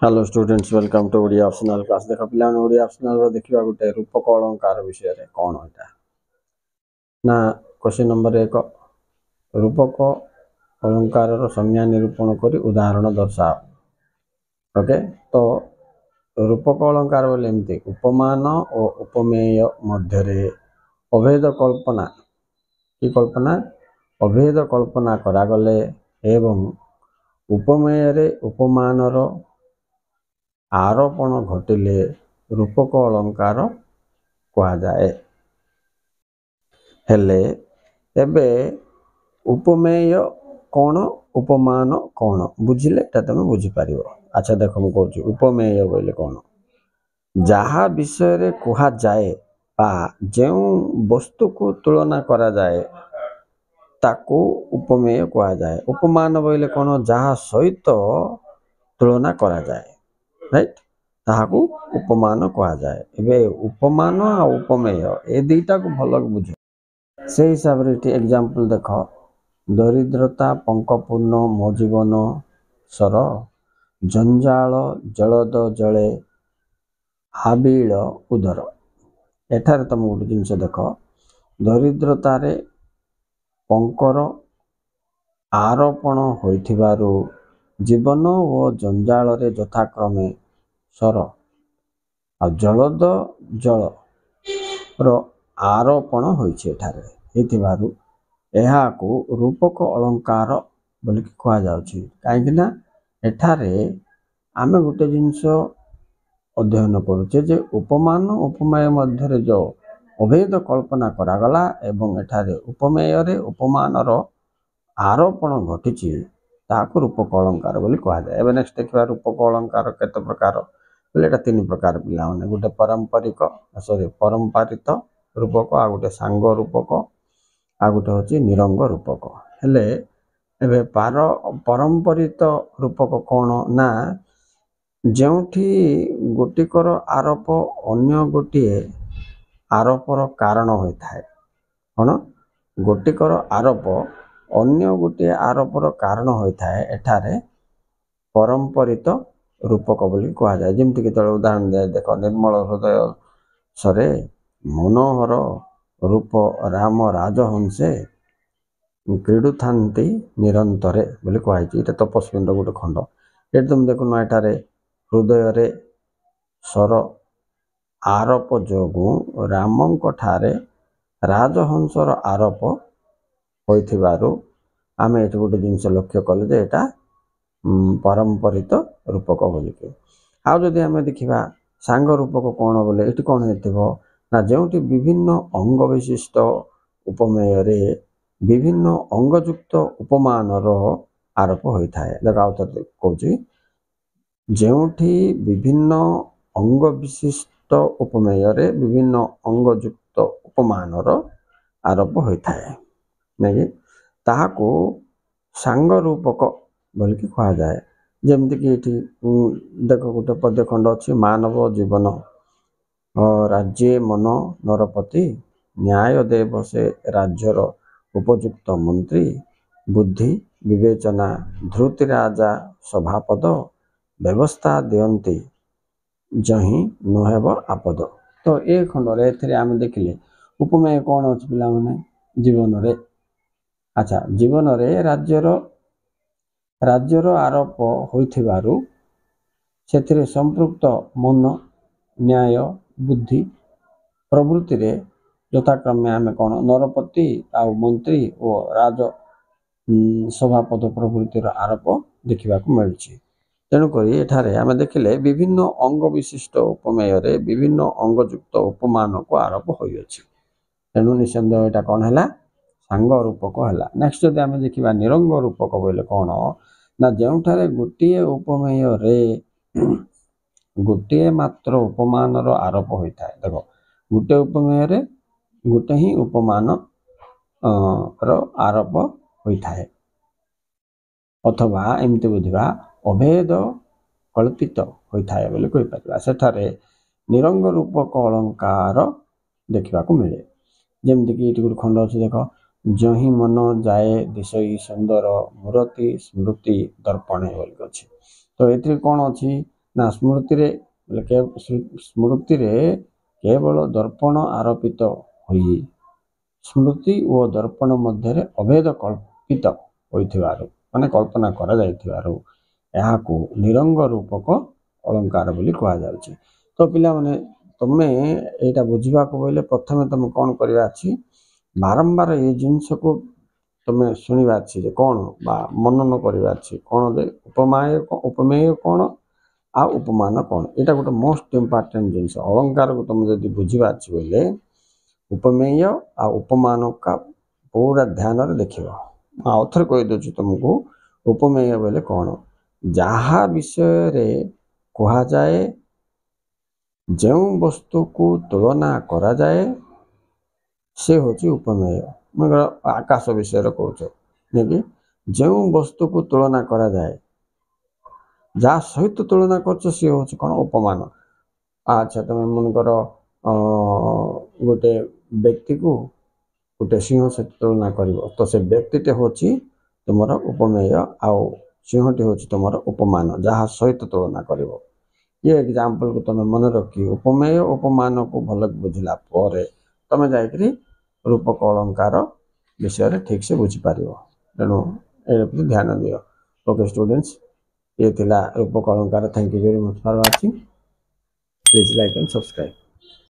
Hello students welcome to Odia optional class देख पिला Odia optional रो देखिबा गुटे रूपक अलंकार विषय रे कोन होता ना क्वेश्चन नंबर 1 रूपक अलंकार रो संज्ञा निरूपण करी उदाहरण दर्शाओ। ओके तो रूपक अलंकार बोले एमती उपमान और उपमेय मध्य रे अभेद कल्पना की कल्पना अभेद कल्पना करा गले एवं उपमेय रे उपमान रो आरोपण घटिले रूपक अलंकार कहा जाए। हेले एबे उपमेय कौन उपमान कौन बुझिले तुम बुझीपार। अच्छा देख मु कहूँ उपमेय बोले कौन जहा विषय रे कहा जाए बा जो वस्तु को तुलना करा जाए ताकू उपमेय कहा जाए। उपमान बोले कौन जहा सहित तुलना करा जाए राइट ताहाकू उपमान कहा जाए। एबे उपमान आ उपमेय ए दुईटा को भल बुझ से हिसाब रे एग्जांपल देख दरिद्रता पंकपूर्ण मो जीवन सर जंजाल जलद जले हाबिल उदर। एठार तुम गोटे जिनस देख दरिद्रतार पंकर आरोपण होइथिबारु जीवन और जंजाल रे यथाक्रमे सर आ जलद जल रो आरोपण होइछे एठारे एहाकू रूपक अलंकार बोली कहा जाउछि। काहेकि ना एठारे आमे गोटे जिनस अध्ययन करुचे जे उपमान उपमेय मध्य जो अभेद कल्पना करागला एवं एठारे उपमेय रे उपमान रो आरोपण घटिछि ताकू रूपक अलंकार बोली कहा जाए। एबे नेक्स्ट देखिबा रूपक अलंकार केते प्रकार बोले एटा तीन प्रकार पिला माने गोटे पारंपरिक परंपरित रूपक आ गोटे सांग रूपक आ गोटे होची निरंग रूपक। हेले एबे परंपरित रूपक कौन ना जेउठी गोटिकर आरोप अन्य गोटिए आरोपर कारण होता है कौन गोटिकर आरोप अन्य गोटे आरोपर कारण होता है एठारे परंपरित रूपक बोली कहा जाए। जमती कि उदाहरण दे देख निर्मल हृदय सरे मनोहर रूप राम राजहंसे क्रीडुथांती निरंतरे बोली कहुई। ये तपस्वी गोटे खंड ये तुम देखुन एठारे हृदय रे सर आरोप जोगु रामंक ठारे राजहंसर आरोप होइथिबारु आमे एठी गोटे जिनस लक्ष्य कले जे एटा परंपरित रूपक बोलिके। आ जदि आमे देखिबा सांग रूपक कौन बोले एठी कौन हेतिबो ना जेउठी विभिन्न अंग विशिष्ट उपमेय रे विभिन्न अंगयुक्त उपमान रो आरोप होता है। देखा कहूँ जेउठी विभिन्न अंग विशिष्ट उपमेय रे विभिन्न अंगयुक्त उपमान रो आरोप होता है नहीं ताहाको सांग रूपक बोल के कहा जाए। जमती कि देख गोटे पद्य खंड अच्छी मानव जीवन राज्य मन नरपति न्याय देव से राज्यर उपयुक्त मंत्री बुद्धि विवेचना धृति राजा सभापद व्यवस्था दियंती जही नहेब आपद। तो ए खंड रे आम देखिले उपमेय कौन अच्छे पिला माने जीवन रे। अच्छा जीवन रे राज्यर आरोप होइथिबारु सेथिरे संपृक्त मन न्याय बुद्धि प्रवृत्ति रे यथाक्रमे आमे कौन नरपति आ मंत्री और राज सभापद प्रवृत्ति आरोप देखा मिलूँ। तेणुक एठारे आमे देखिले विभिन्न अंग विशिष्ट उपमेय रे विभिन्न अंगयुक्त उपमान को आरोप होइछि। तेणु निसंदेह यहाँ कौन है सांग रूपक है। नेक्स्ट जब आम देखा निरंग रूपक बोले कौन ना जोठारे गोटे उपमेय रे गोटे मात्र उपमान रो आरोप होता है। देख गोटे उपमेय रे गोटे ही उपमान रो आरोप होता है अथवा एमती बुझा अभेद कल्पित होता है बोले कही पार। सेठारे निरंग रूपक अलंकार देखा मिले जमती कि गोटे खंड अच्छे देख जही मन जाए दिशई सुंदर मूर्ति स्मृति दर्पणे बोल अच्छे। तो ये कौन अच्छी ନା ସ୍ମୃତିରେ କେବଳ ଦର୍ପଣ ଆରୋପିତ ହୋଇ ସ୍ମୃତି ଓ ଦର୍ପଣ ମଧ୍ୟରେ ଅଭେଦ କଳ୍ପିତ ହୋଇଥିବାରୁ ମାନେ କଳ୍ପନା କରାଯାଇଥିବାରୁ ଏହାକୁ ନିରଙ୍ଗ ରୂପକ ଅଳଙ୍କାର ବୋଲି କୁହାଯାଉଛି। ତ ପିଲାମାନେ ତମେ ଏଇଟା ବୁଝିବାକୁ ବୋଇଲେ ପ୍ରଥମେ ତମେ କ'ଣ କରିବା ଅଛି, ବାରମ୍ବାର ଏଇ ଜିନିଷକୁ ତମେ ଶୁଣିବା ଅଛି ଯେ କ'ଣ ବା ମନନ କରିବା ଅଛି କ'ଣ ଯେ ଉପମେୟ କ'ଣ ଆଉ ଉପମାନ କ'ଣ। ଏଇଟା ଗୋଟେ ମୋଷ୍ଟ ଇମ୍ପୋର୍ଟାଣ୍ଟ ଜିନିଷ। ଅଳଙ୍କାରକୁ ତମେ ଯଦି ବୁଝିବା ଅଛି ବୋଇଲେ ଉପମେୟ ଆଉ ଉପମାନକା ପୁରା ଧ୍ୟାନରେ ଦେଖିବ। ଆଉ ଥରେ କହିଦେଉଛି ତୁମକୁ, ଉପମେୟ ବୋଇଲେ କ'ଣ, ଯାହା ବିଷୟରେ କୁହାଯାଏ, ଯେଉଁ ବସ୍ତୁକୁ ତୁଳନା କରାଯାଏ ସେ ହେଉଛି ଉପମେୟ। ମନେକର ଆକାଶ ବିଷୟରେ କହୁଛ ନାକି, ଯେଉଁ ବସ୍ତୁକୁ ତୁଳନା କରାଯାଏ ଯାହା ସହିତ ତୁଳନା କରୁଛ ସିଏ ହେଉଛି କ'ଣ, ଉପମାନ। ଆଚ୍ଛା ତମେ ମନେକର ଗୋଟେ ବ୍ୟକ୍ତିକୁ ଗୋଟେ ସିଂହ ସହିତ ତୁଳନା କରିବ, ତ ସେ ବ୍ୟକ୍ତିଟେ ହେଉଛି ତୁମର ଉପମେୟ ଆଉ ସିଂହଟି ହେଉଛି ତୁମର ଉପମାନ, ଯାହା ସହିତ ତୁଳନା କରିବ। ये एग्जाम्पल को तुम मन रखी उपमेय उपमानक भल बुझला तुम जाकि रूपक अलंकार विषय ठीक से बुझीपार। तेणु ये ध्यान दियो। ओके स्टूडेंट्स, ये थिला रूपक अलंकार। Thank you very much for watching. Please like and subscribe.